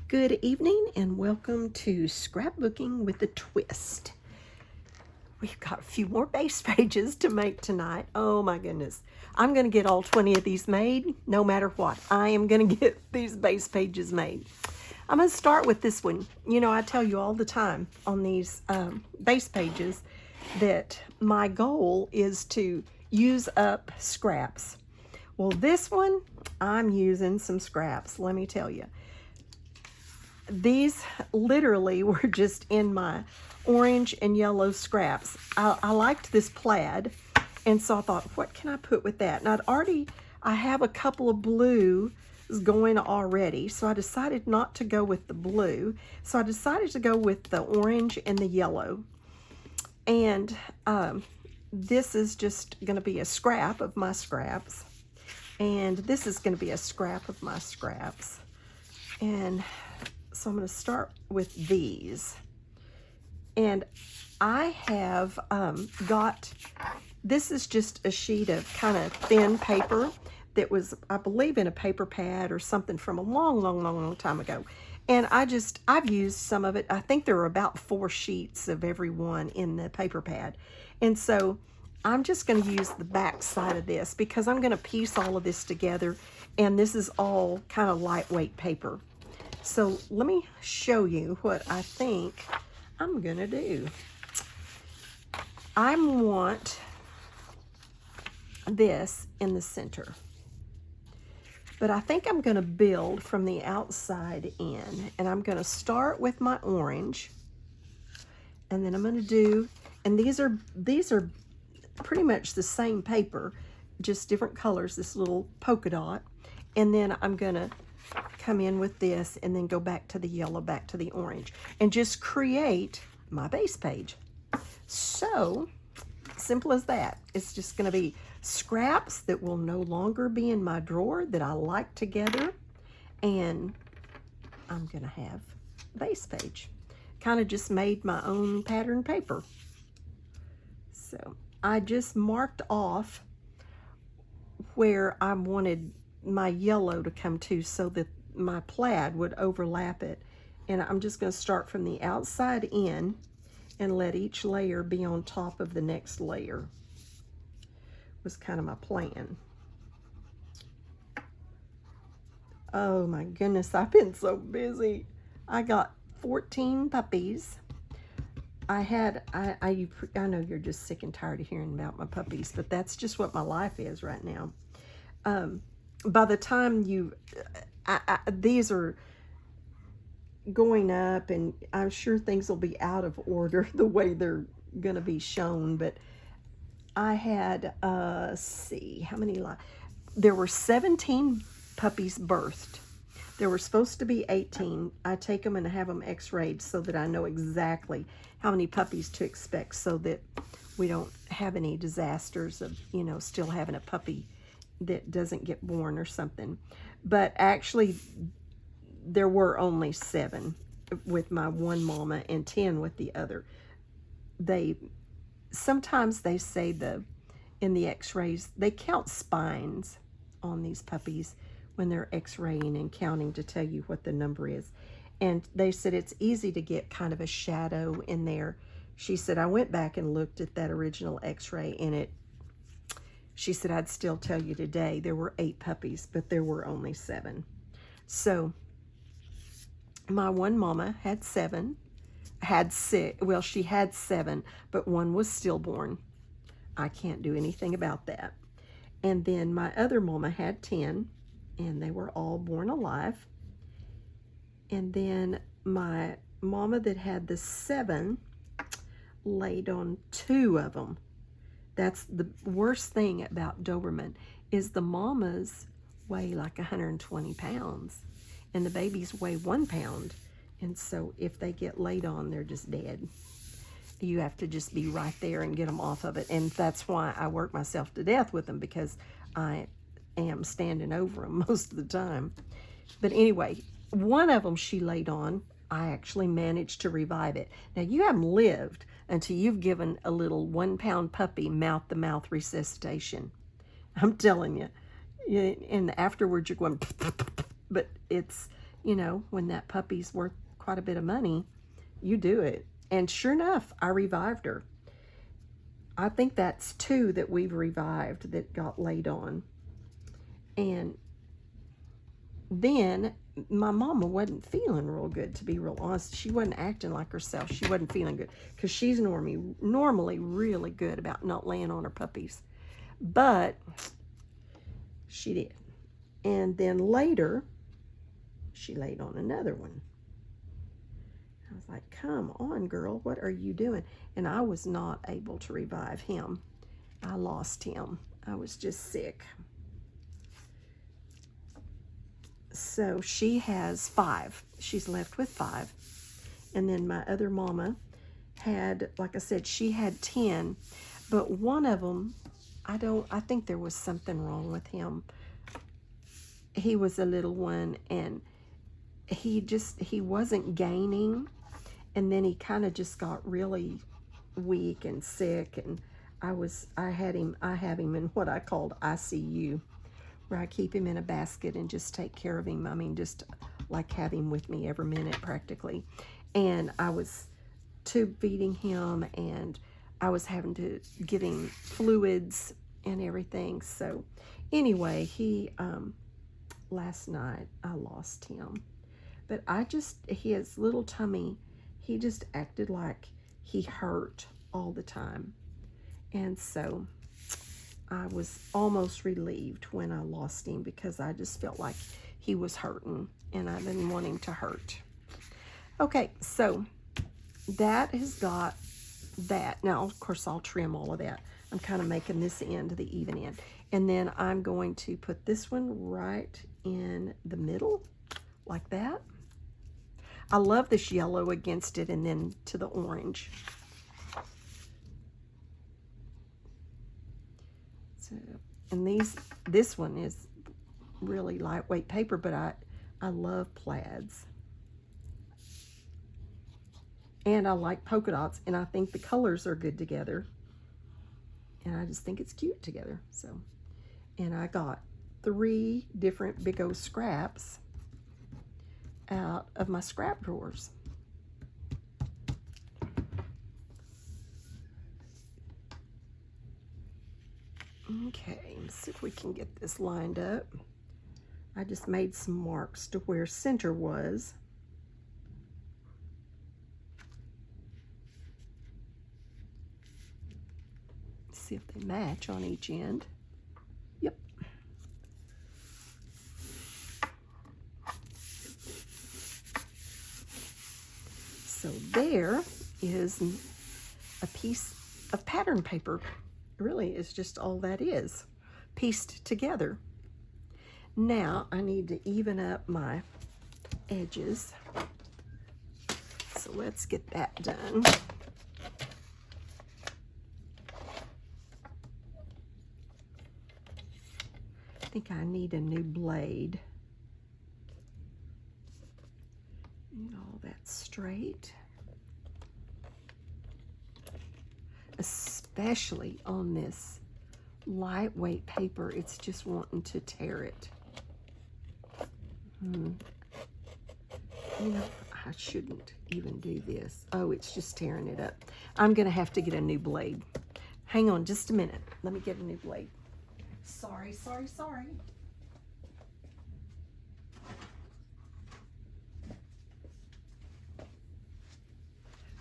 Good evening and welcome to Scrapbooking with a Twist. We've got a few more base pages to make tonight. Oh my goodness. I'm going to get all 20 of these made no matter what. I am going to get these base pages made. I'm going to start with this one. You know, I tell you all the time on these base pages that my goal is to use up scraps. Well, this one, I'm using some scraps, let me tell you. These literally were just in my orange and yellow scraps. I liked this plaid, and so I thought, what can I put with that? And I have a couple of blues going already, so I decided not to go with the blue. So I decided to go with the orange and the yellow. And this is just going to be a scrap of my scraps. And this is going to be a scrap of my scraps. And so I'm going to start with these. And I have this is just a sheet of kind of thin paper that was, I believe, in a paper pad or something from a long time ago. And I've used some of it. I think there are about 4 sheets of every one in the paper pad. And so I'm just going to use the back side of this because I'm going to piece all of this together. And this is all kind of lightweight paper. So let me show you what I think I'm going to do. I want this in the center. But I think I'm going to build from the outside in. And I'm going to start with my orange. And then I'm going to do, and these are pretty much the same paper, just different colors, this little polka dot. And then I'm going to come in with this and then go back to the yellow, back to the orange, and just create my base page. So simple as that. It's just going to be scraps that will no longer be in my drawer that I like together, and I'm going to have a base page. Kind of just made my own pattern paper. So I just marked off where I wanted my yellow to come to so that my plaid would overlap it. And I'm just going to start from the outside in and let each layer be on top of the next layer. Was kind of my plan. Oh my goodness, I've been so busy. I got 14 puppies. I know you're just sick and tired of hearing about my puppies, but that's just what my life is right now. By the time these are going up, and I'm sure things will be out of order the way they're going to be shown, but I had, see, how many, there were 17 puppies birthed. There were supposed to be 18. I take them and have them x-rayed so that I know exactly how many puppies to expect so that we don't have any disasters of, you know, still having a puppy that doesn't get born or something. But actually, there were only 7 with my one mama and 10 with the other. Sometimes they say in the x-rays, they count spines on these puppies when they're x-raying and counting to tell you what the number is. And they said it's easy to get kind of a shadow in there. She said, I went back and looked at that original x-ray, and she said, I'd still tell you today there were 8 puppies, but there were only 7. So my one mama had 7, had 6, well, she had 7, but one was stillborn. I can't do anything about that. And then my other mama had 10, and they were all born alive. And then my mama that had the 7 laid on 2 of them. That's the worst thing about Doberman, is the mamas weigh like 120 pounds and the babies weigh 1 pound. And so if they get laid on, they're just dead. You have to just be right there and get them off of it. And that's why I work myself to death with them, because I am standing over them most of the time. But anyway, one of them she laid on, I actually managed to revive it. Now, you haven't lived until you've given a little 1 pound puppy mouth-to-mouth resuscitation. I'm telling you. And afterwards you're going, but it's, you know, when that puppy's worth quite a bit of money, you do it. And sure enough, I revived her. I think that's 2 that we've revived that got laid on. And then my mama wasn't feeling real good, to be real honest. She wasn't acting like herself. She wasn't feeling good because she's normally really good about not laying on her puppies. But she did. And then later, she laid on another one. I was like, come on, girl, what are you doing? And I was not able to revive him. I lost him. I was just sick. So she has 5. She's left with 5. And then my other mama had, like I said, she had 10. But one of them, I think there was something wrong with him. He was a little one, and he wasn't gaining. And then he kind of just got really weak and sick, and I have him in what I called ICU, where I keep him in a basket and just take care of him. I mean, just like have him with me every minute practically. And I was tube feeding him, and I was having to give him fluids and everything. So anyway, last night I lost him. But his little tummy, he just acted like he hurt all the time. And so I was almost relieved when I lost him, because I just felt like he was hurting, and I didn't want him to hurt. Okay, so that has got that. Now, of course, I'll trim all of that. I'm kind of making this end the even end. And then I'm going to put this one right in the middle, like that. I love this yellow against it, and then to the orange. So, and this one is really lightweight paper, but I love plaids. And I like polka dots, and I think the colors are good together. And I just think it's cute together. So, and I got 3 different big old scraps out of my scrap drawers. Okay, let's see if we can get this lined up. I just made some marks to where center was. See if they match on each end. Yep. So there is a piece of pattern paper. Really, it's just all that is, pieced together. Now I need to even up my edges. So let's get that done. I think I need a new blade. Get all that straight. Especially on this lightweight paper, it's just wanting to tear it. You know, I shouldn't even do this. Oh, it's just tearing it up. I'm gonna have to get a new blade. Hang on just a minute. Let me get a new blade. Sorry.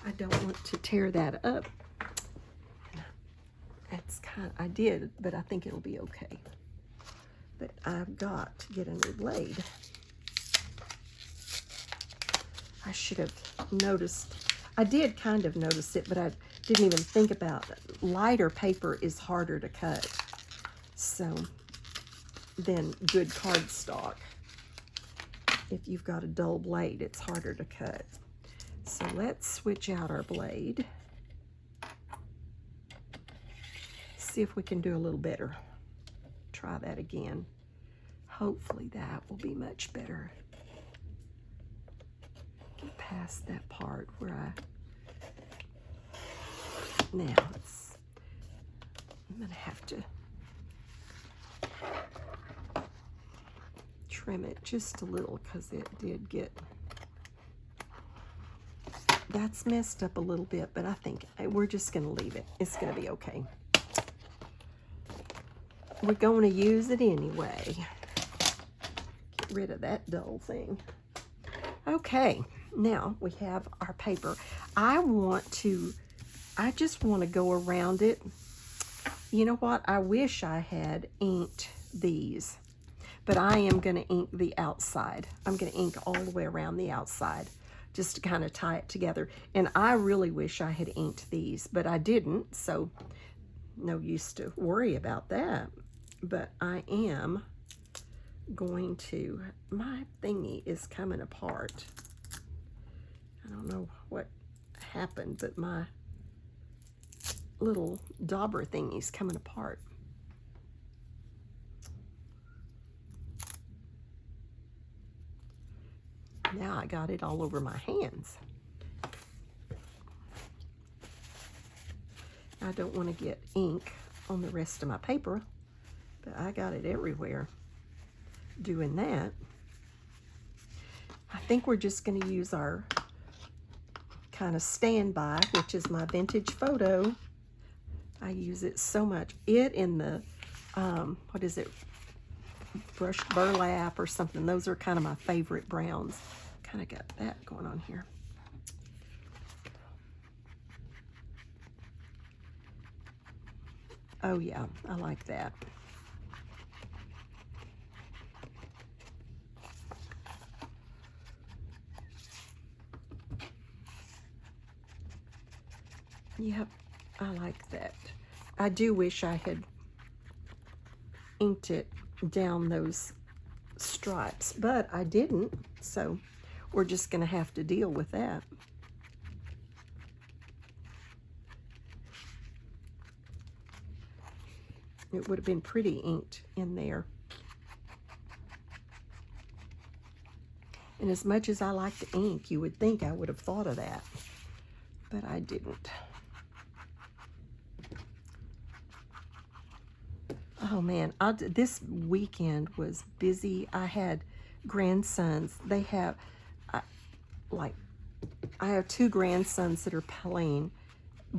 I don't want to tear that up. I did, but I think it'll be okay. But I've got to get a new blade. I should have noticed. I did kind of notice it, but I didn't even think about it. Lighter paper is harder to cut, so than good cardstock. If you've got a dull blade, it's harder to cut. So let's switch out our blade. See if we can do a little better. Try that again. Hopefully that will be much better. Get past that part where now I'm gonna have to trim it just a little because it did get, that's messed up a little bit, but I think we're just going to leave it. It's going to be okay. We're going to use it anyway. Get rid of that dull thing. Okay, now we have our paper. I just want to go around it. You know what? I wish I had inked these, but I am going to ink the outside. I'm going to ink all the way around the outside just to kind of tie it together. And I really wish I had inked these, but I didn't, so no use to worry about that. But I am going to, my thingy is coming apart. I don't know what happened, but my little dauber thingy's coming apart. Now I got it all over my hands. I don't want to get ink on the rest of my paper, but I got it everywhere doing that. I think we're just going to use our kind of standby, which is my vintage photo. I use it so much. It in the, what is it, brushed burlap or something. Those are kind of my favorite browns. Kind of got that going on here. Oh yeah, I like that. Yep, I like that. I do wish I had inked it down those stripes, but I didn't, so we're just going to have to deal with that. It would have been pretty inked in there. And as much as I like to ink, you would think I would have thought of that, but I didn't. Oh man, this weekend was busy. I had grandsons. They have, I have two grandsons that are playing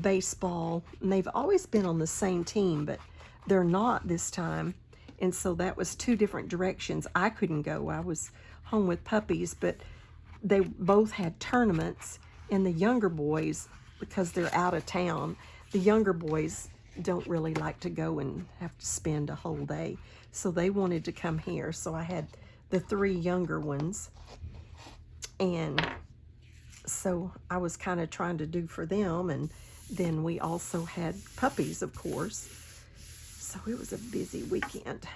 baseball, and they've always been on the same team, but they're not this time. And so that was two different directions. I couldn't go. I was home with puppies, but they both had tournaments, and the younger boys, because they're out of town, the younger boys don't really like to go and have to spend a whole day. So they wanted to come here. So I had the three younger ones. And so I was kind of trying to do for them. And then we also had puppies, of course. So it was a busy weekend.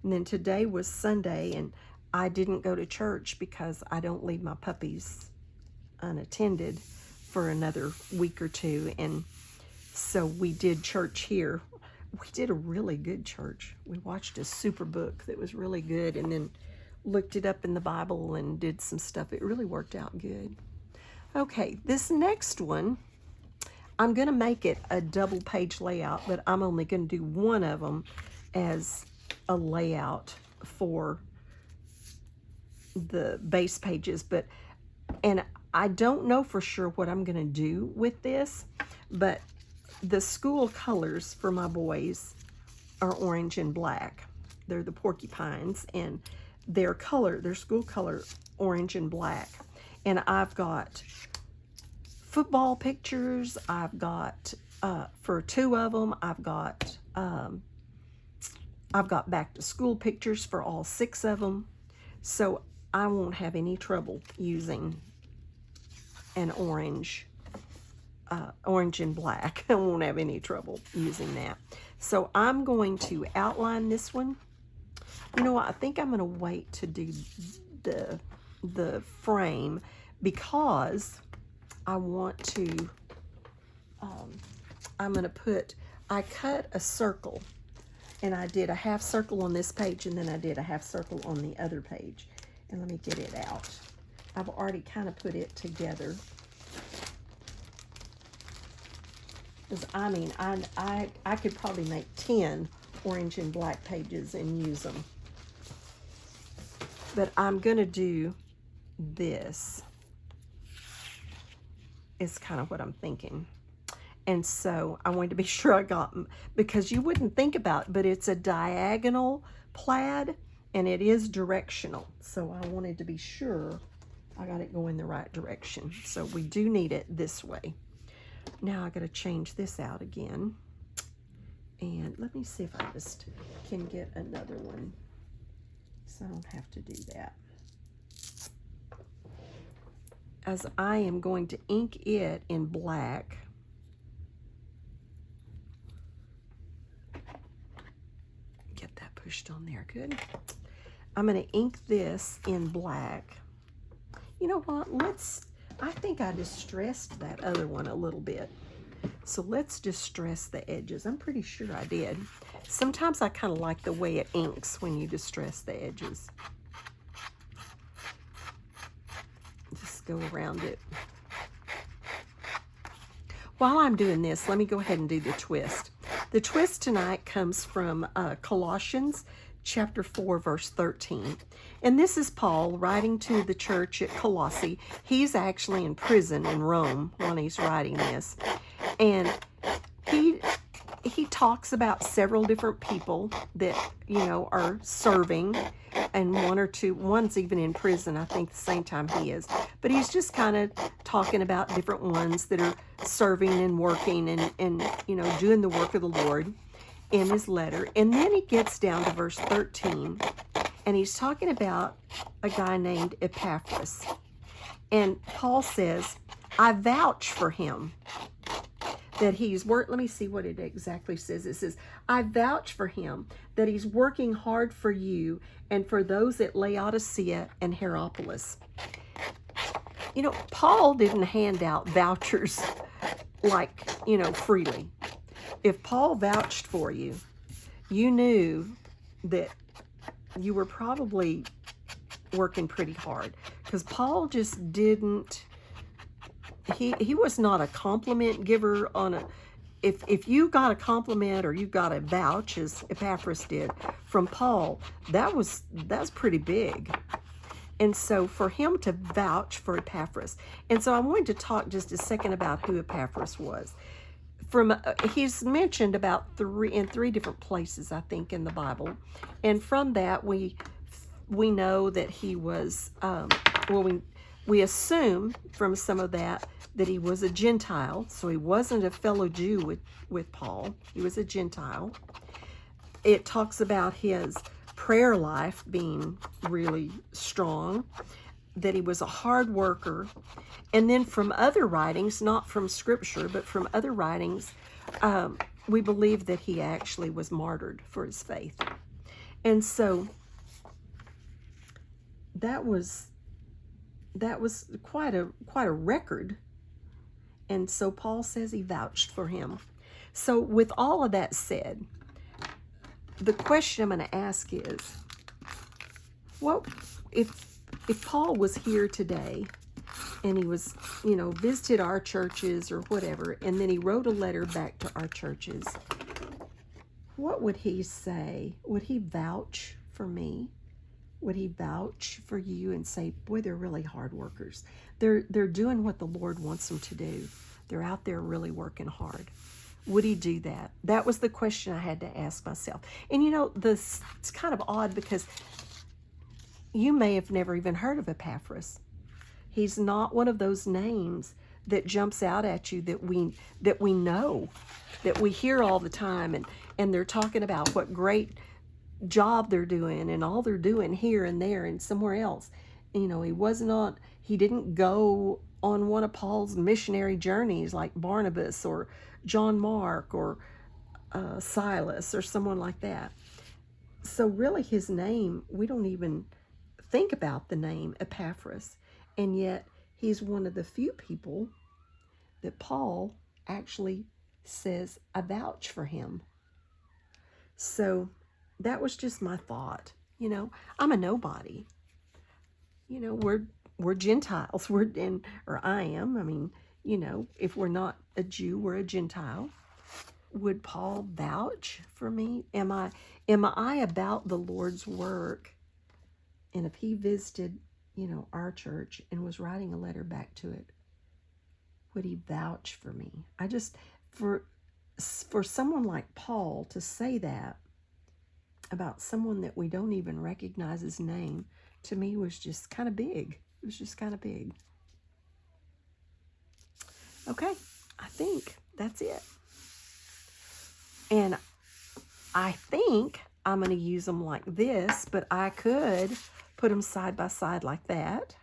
And then today was Sunday, and I didn't go to church because I don't leave my puppies unattended for another week or two. And so we did church here. We did a really good church. We watched a super book that was really good, and then looked it up in the Bible and did some stuff. It really worked out good. Okay, this next one, I'm going to make it a double page layout, but I'm only going to do one of them as a layout for the base pages. And I don't know for sure what I'm going to do with this, but the school colors for my boys are orange and black. They're the porcupines, and their school color, orange and black. And I've got football pictures. I've got, for two of them, I've got back to school pictures for all six of them. So I won't have any trouble using an orange and black. I won't have any trouble using that. So I'm going to outline this one. You know what? I think I'm going to wait to do the frame because I want to, I'm going to put, I cut a circle, and I did a half circle on this page, and then I did a half circle on the other page. And let me get it out. I've already kind of put it together. Because I mean, I could probably make 10 orange and black pages and use them. But I'm going to do this is kind of what I'm thinking. And so I wanted to be sure I got, because you wouldn't think about it, but it's a diagonal plaid and it is directional. So I wanted to be sure I got it going the right direction. So we do need it this way. Now I got to change this out again. And let me see if I just can get another one so I don't have to do that. As I am going to ink it in black. Get that pushed on there, good. I'm going to ink this in black. You know what, I think I distressed that other one a little bit. So let's distress the edges. I'm pretty sure I did. Sometimes I kind of like the way it inks when you distress the edges. Just go around it. While I'm doing this, let me go ahead and do the twist. The twist tonight comes from Colossians chapter 4, verse 13. And this is Paul writing to the church at Colossae. He's actually in prison in Rome when he's writing this. And he talks about several different people that, you know, are serving, and one's even in prison, I think the same time he is. But he's just kind of talking about different ones that are serving and working and you know, doing the work of the Lord in his letter. And then he gets down to verse 13, and he's talking about a guy named Epaphras. And Paul says, I vouch for him that he's worked. Let me see what it exactly says. It says, I vouch for him that he's working hard for you and for those at Laodicea and Hierapolis. You know, Paul didn't hand out vouchers like, you know, freely. If Paul vouched for you, you knew that you were probably working pretty hard, because Paul just didn't, he was not a compliment giver on a, if you got a compliment or you got a vouch, as Epaphras did, from Paul, that's pretty big. And so for him to vouch for Epaphras, and so I wanted to talk just a second about who Epaphras was. He's mentioned about in three different places, I think, in the Bible, and from that we know that he was we assume from some of that he was a Gentile, so he wasn't a fellow Jew with Paul. He was a Gentile. It talks about his prayer life being really strong, that he was a hard worker. And then from other writings, not from Scripture, but from other writings, we believe that he actually was martyred for his faith. And so that was quite a record. And so Paul says he vouched for him. So with all of that said, the question I'm going to ask is, what if Paul was here today and he was, you know, visited our churches or whatever, and then he wrote a letter back to our churches, what would he say? Would he vouch for me? Would he vouch for you and say, boy, they're really hard workers. They're doing what the Lord wants them to do. They're out there really working hard. Would he do that? That was the question I had to ask myself. And you know, it's kind of odd, because you may have never even heard of Epaphras. He's not one of those names that jumps out at you that we know, that we hear all the time, and they're talking about what great job they're doing and all they're doing here and there and somewhere else. You know, he didn't go on one of Paul's missionary journeys like Barnabas or John Mark or Silas or someone like that. So really his name, we don't even think about the name Epaphras, and yet he's one of the few people that Paul actually says, I vouch for him. So that was just my thought. You know, I'm a nobody. You know, we're Gentiles. Or I am. I mean, you know, if we're not a Jew, we're a Gentile. Would Paul vouch for me? Am I about the Lord's work And if he visited, you know, our church and was writing a letter back to it, would he vouch for me? I just, for someone like Paul to say that about someone that we don't even recognize his name, to me was just kind of big. It was just kind of big. Okay, I think that's it. And I think I'm going to use them like this, but I could put them side by side like that.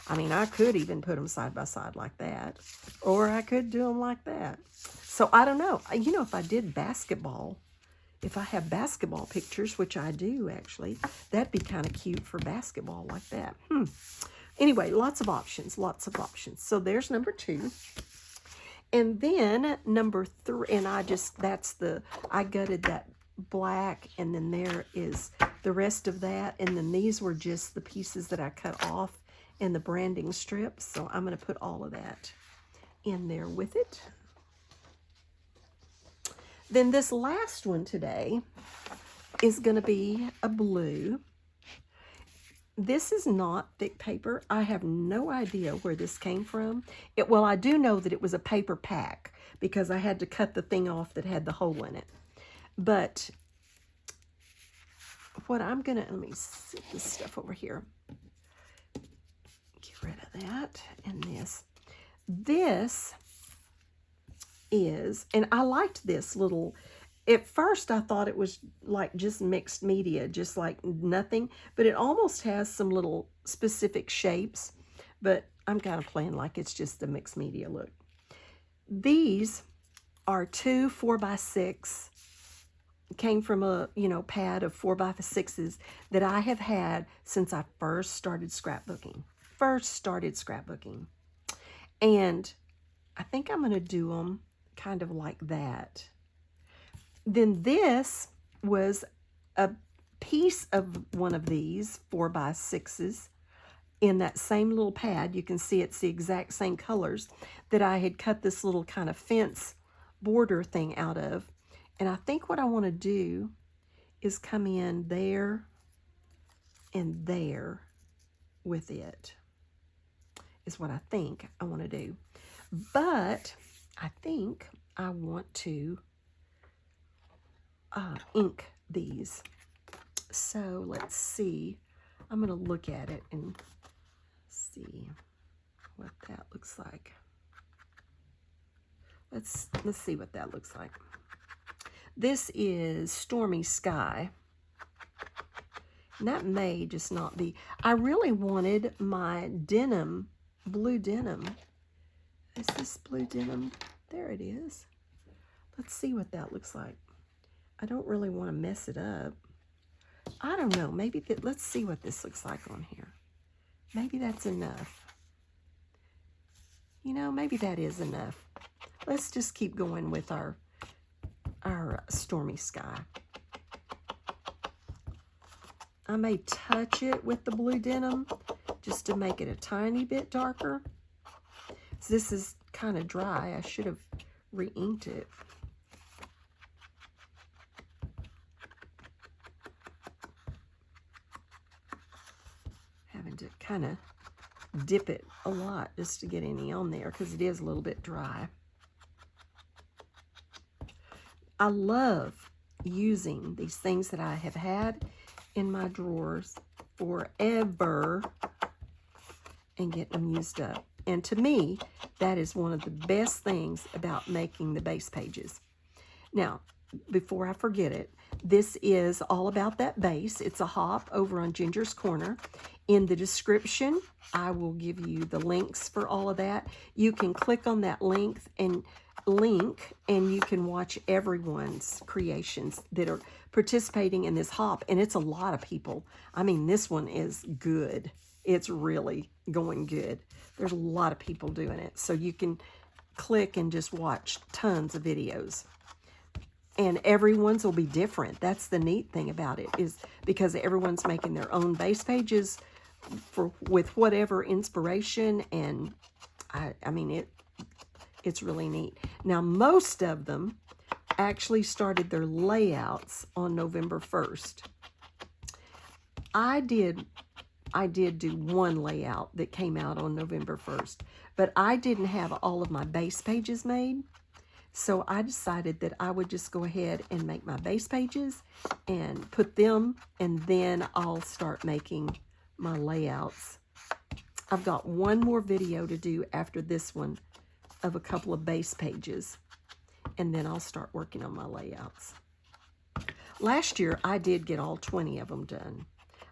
I mean, I could even put them side by side like that, or I could do them like that. So I don't know. You know, if I did basketball, if I have basketball pictures, which I do actually, that'd be kind of cute for basketball like that. Anyway, lots of options, lots of options. So there's number 2. And then number 3, and I gutted that black, and then there is the rest of that. And then these were just the pieces that I cut off in the branding strips. So I'm going to put all of that in there with it. Then this last one today is going to be a blue. This is not thick paper. I have no idea where this came from. Well, I do know that it was a paper pack because I had to cut the thing off that had the hole in it. But what I'm going to, let me sit this stuff over here. Get rid of that and this. This is, and I liked this little, at first I thought it was like just mixed media, just like nothing, but it almost has some little specific shapes, but I'm kind of playing like it's just a mixed media look. These are 2 4x6, came from a, you know, pad of 4x6s that I have had since I first started scrapbooking. And I think I'm going to do them kind of like that. Then this was a piece of one of these 4x6s in that same little pad. You can see it's the exact same colors that I had cut this little kind of fence border thing out of. And I think what I want to do is come in there and there with it, is what I think I want to do. But I think I want to ink these. So let's see. I'm going to look at it and see what that looks like. Let's see what that looks like. This is Stormy Sky. And that may just not be. I really wanted my denim, blue denim. Is this blue denim? There it is. Let's see what that looks like. I don't really want to mess it up. I don't know. Maybe let's see what this looks like on here. Maybe that's enough. You know, maybe that is enough. Let's just keep going with our Stormy Sky. I may touch it with the blue denim just to make it a tiny bit darker. So this is kind of dry. I should have re-inked it. Having to kind of dip it a lot just to get any on there because it is a little bit dry. I love using these things that I have had in my drawers forever and get them used up. And to me, that is one of the best things about making the base pages. Now, before I forget it, this is all about that base. It's a hop over on Ginger's Corner. In the description, I will give you the links for all of that. You can click on that link and you can watch everyone's creations that are participating in this hop. And it's a lot of people. I mean, this one is good. It's really going good. There's a lot of people doing it. So you can click and just watch tons of videos. And everyone's will be different. That's the neat thing about it, is because everyone's making their own base pages with whatever inspiration. And I mean, it's really neat. Now, most of them actually started their layouts on November 1st. I did I did do one layout that came out on November 1st, but I didn't have all of my base pages made. So I decided that I would just go ahead and make my base pages and put them, and then I'll start making my layouts. I've got one more video to do after this one of a couple of base pages, and then I'll start working on my layouts. Last year, I did get all 20 of them done.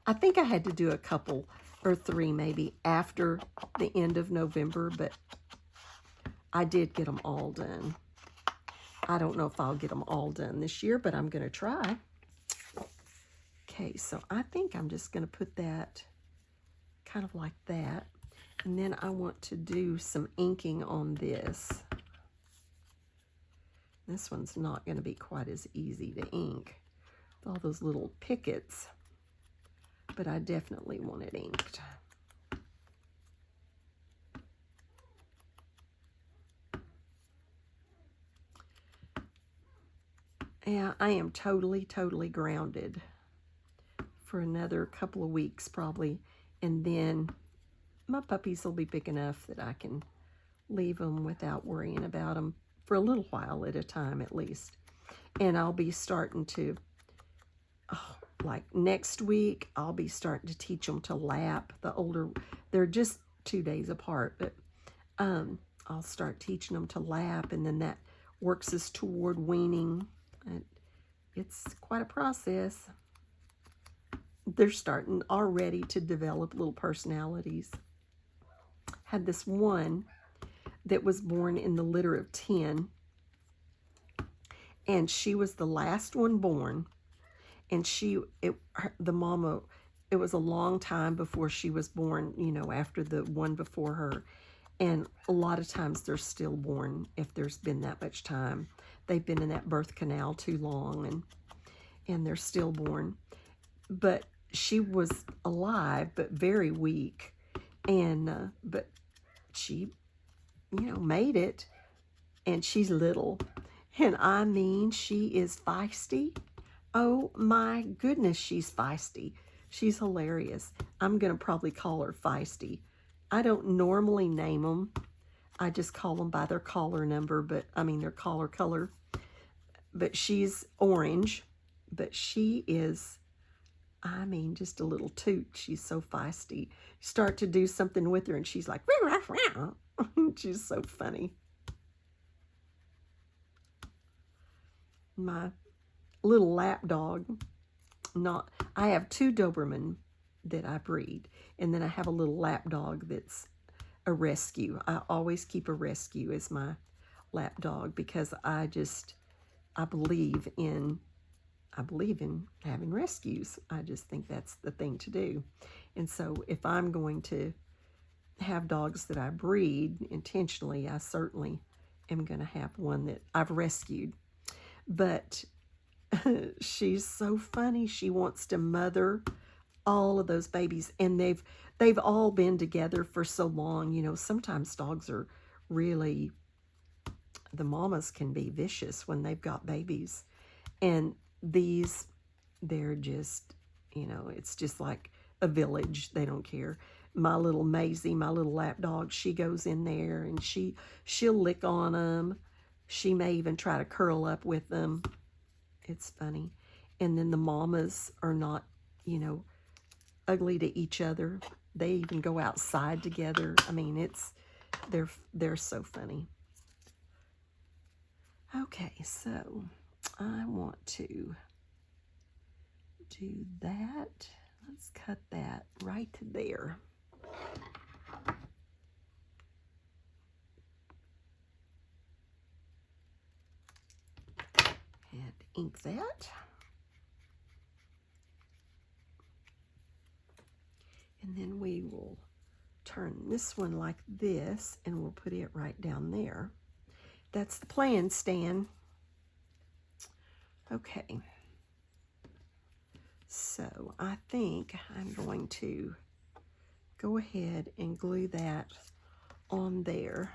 I think I had to do a couple or 3 maybe after the end of November, but I did get them all done. I don't know if I'll get them all done this year, but I'm going to try. Okay, so I think I'm just going to put that kind of like that. And then I want to do some inking on this. This one's not going to be quite as easy to ink with all those little pickets, but I definitely want it inked. Yeah, I am totally grounded for another couple of weeks probably, and then my puppies will be big enough that I can leave them without worrying about them for a little while at a time at least. And I'll be starting to, like next week, I'll be starting to teach them to lap. The older, they're just 2 days apart, but I'll start teaching them to lap, and then that works us toward weaning. And it's quite a process. They're starting already to develop little personalities. Had this one that was born in the litter of 10, and she was the last one born, and the mama, it was a long time before she was born, you know, after the one before her, and a lot of times they're stillborn if there's been that much time. They've been in that birth canal too long, and they're stillborn. But she was alive, but very weak, and but she, you know, made it, and she's little, and I mean, she is feisty. Oh my goodness, she's feisty. She's hilarious. I'm gonna probably call her Feisty. I don't normally name them. I just call them by their collar number, but I mean their collar color. But she's orange, but she is, I mean, just a little toot. She's so feisty. You start to do something with her and she's like, rah, rah, rah. She's so funny. My little lap dog, I have 2 Doberman that I breed, and then I have a little lap dog that's a rescue. I always keep a rescue as my lap dog because I believe in having rescues. I just think that's the thing to do. And so if I'm going to have dogs that I breed intentionally, I certainly am going to have one that I've rescued. But she's so funny. She wants to mother all of those babies, and they've all been together for so long. You know, sometimes dogs are really, the mamas can be vicious when they've got babies, and they're just, you know, it's just like a village. They don't care. My little Maisie, my little lap dog, she goes in there and she'll lick on them. She may even try to curl up with them. It's funny. And then the mamas are not, you know, ugly to each other. They even go outside together. I mean, they're so funny. Okay, so I want to do that. Let's cut that right to there. And ink that. And then we will turn this one like this, and we'll put it right down there. That's the plan, Stan. Okay. So I think I'm going to go ahead and glue that on there.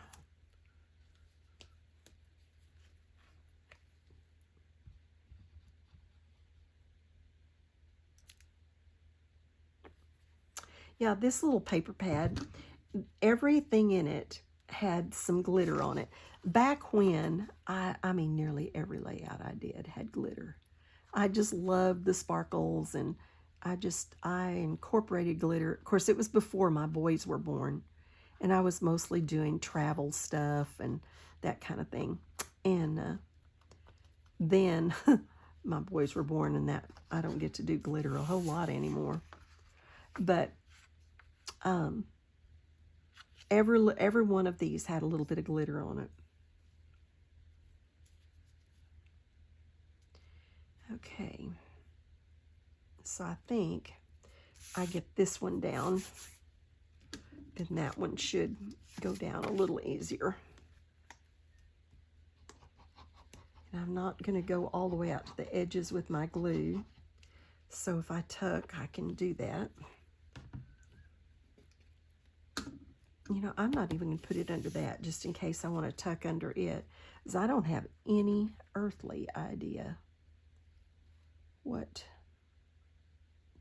Yeah, this little paper pad, everything in it had some glitter on it. Back when, I mean, nearly every layout I did had glitter. I just loved the sparkles, and I incorporated glitter. Of course, it was before my boys were born, and I was mostly doing travel stuff and that kind of thing. And then my boys were born, and that I don't get to do glitter a whole lot anymore. But every one of these had a little bit of glitter on it. Okay, so I think I get this one down, then that one should go down a little easier. And I'm not going to go all the way out to the edges with my glue, so if I tuck, I can do that. You know, I'm not even going to put it under that, just in case I want to tuck under it, because I don't have any earthly idea what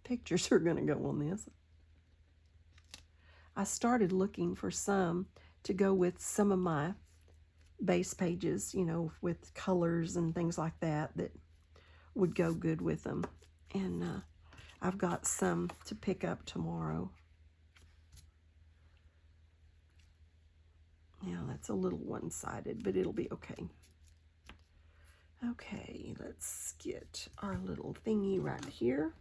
pictures are going to go on this. I started looking for some to go with some of my base pages, you know, with colors and things like that would go good with them. And I've got some to pick up tomorrow. Yeah, that's a little one-sided, but it'll be okay. Okay, let's get our little thingy right here.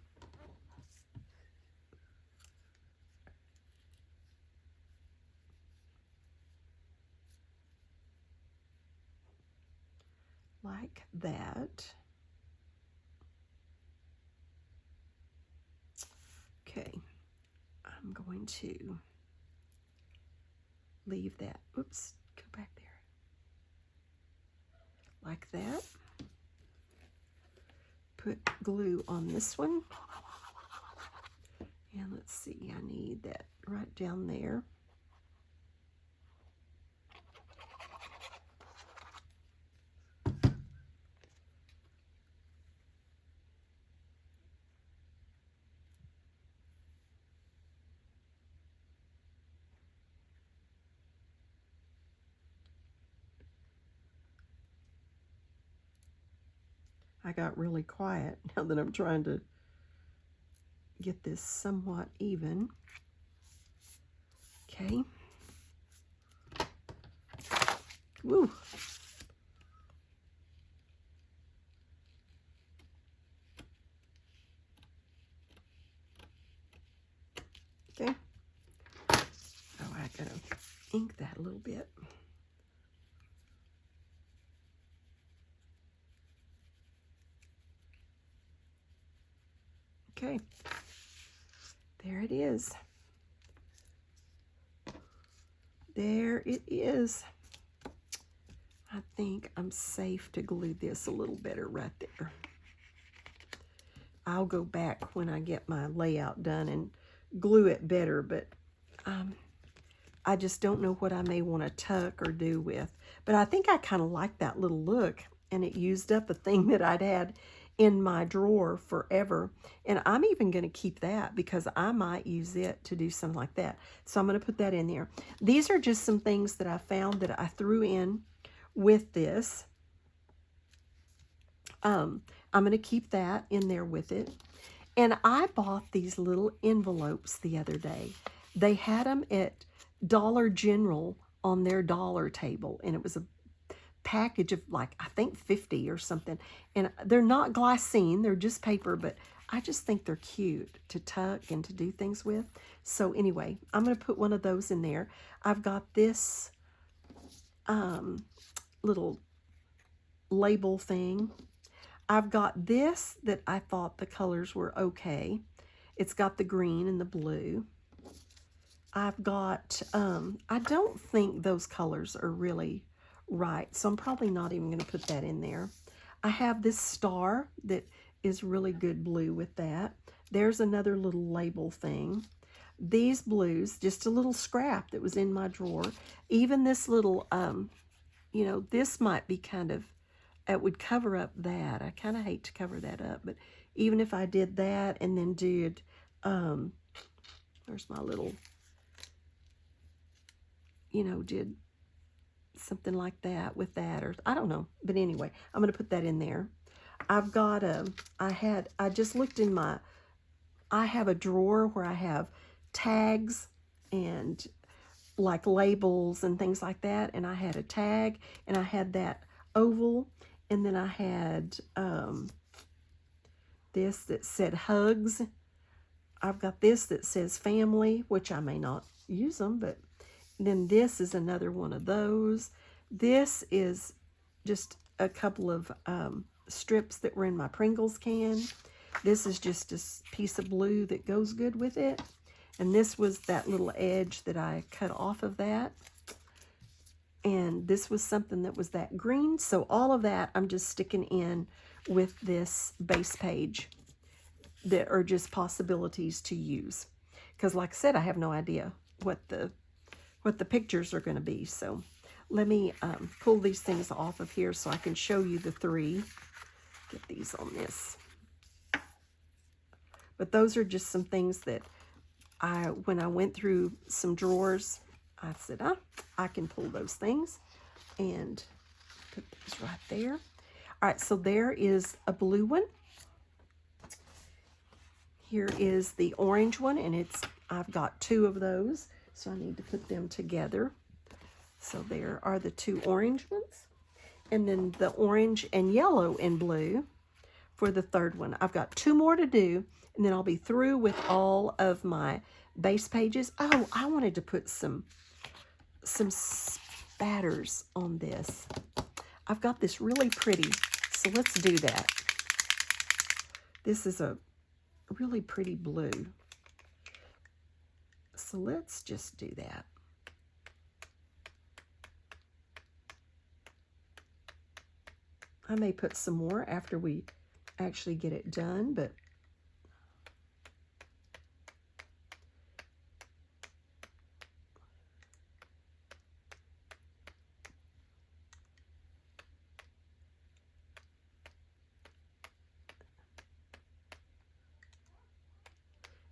Like that. Okay, I'm going to leave that. Oops, go back there. Like that. Put glue on this one. And let's see, I need that right down there. I got really quiet now that I'm trying to get this somewhat even. Okay. Woo. Okay. Oh, I gotta ink that a little bit. Okay. There it is. There it is. I think I'm safe to glue this a little better right there. I'll go back when I get my layout done and glue it better, but I just don't know what I may want to tuck or do with. But I think I kind of like that little look, and it used up a thing that I'd had in my drawer forever. And I'm even going to keep that because I might use it to do something like that. So I'm going to put that in there. These are just some things that I found that I threw in with this. I'm going to keep that in there with it. And I bought these little envelopes the other day. They had them at Dollar General on their dollar table, and it was a package of like, I think 50 or something. And they're not glassine, they're just paper, but I just think they're cute to tuck and to do things with. So anyway, I'm going to put one of those in there. I've got this little label thing. I've got this that I thought the colors were okay. It's got the green and the blue. I've got, I don't think those colors are really right, so I'm probably not even going to put that in there. I have this star that is really good blue with that. There's another little label thing. These blues, just a little scrap that was in my drawer. Even this little, you know, this might be kind of, it would cover up that. I kind of hate to cover that up, but even if I did that and then did There's my little, you know, did something like that with that, or I don't know. But anyway, I'm going to put that in there. I've got I just looked in I have a drawer where I have tags and like labels and things like that. And I had a tag, and I had that oval, and then I had this that said hugs. I've got this that says family, which I may not use them, but then this is another one of those. This is just a couple of strips that were in my Pringles can. This is just a piece of blue that goes good with it. And this was that little edge that I cut off of that. And this was something that was that green. So all of that I'm just sticking in with this base page that are just possibilities to use. Because like I said, I have no idea what the pictures are going to be. So let me pull these things off of here so I can show you the three. Get these on this. But those are just some things that when I went through some drawers, I said, I can pull those things and put those right there. All right, so there is a blue one. Here is the orange one, and I've got two of those, so I need to put them together. So there are the two orange ones, and then the orange and yellow and blue for the third one. I've got two more to do, and then I'll be through with all of my base pages. Oh, I wanted to put some spatters on this. I've got this really pretty, so let's do that. This is a really pretty blue. So let's just do that. I may put some more after we actually get it done, but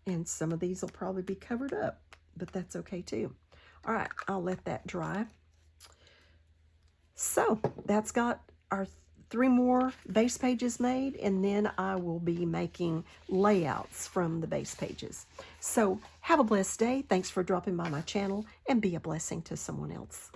and some of these will probably be covered up, but that's okay too. All right, I'll let that dry. So that's got our 3 more base pages made, and then I will be making layouts from the base pages. So have a blessed day. Thanks for dropping by my channel, and be a blessing to someone else.